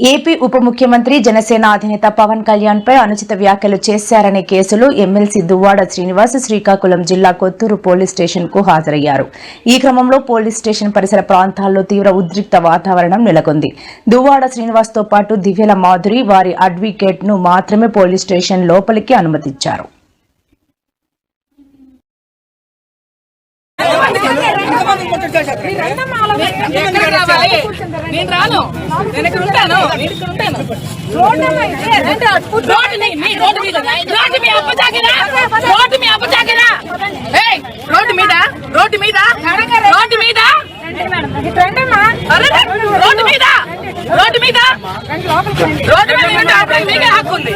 AP ఉప ముఖ్యమంత్రి జనసేన అధినేత పవన్ కళ్యాణ్ పై అనుచిత వ్యాఖ్యలు చేశారనే కేసులో ఎమ్మెల్సీ దువ్వాడ శ్రీనివాస్ శ్రీకాకుళం జిల్లా కొత్తూరు పోలీస్ స్టేషన్ కు హాజరయ్యారు. ఈ క్రమంలో పోలీస్ స్టేషన్ పరిసర ప్రాంతాల్లో తీవ్ర ఉద్రిక్త వాతావరణం నెలకొంది. దువ్వాడ శ్రీనివాస్ తో పాటు దివ్యల మాధురి వారి అడ్వకేట్ ను మాత్రమే పోలీస్ స్టేషన్ లోపలికి అనుమతించారు. నేను రాను, నేను ఇక్కడ ఉంటాను, రోడ్డు మీద మీకే హక్కు ఉంది.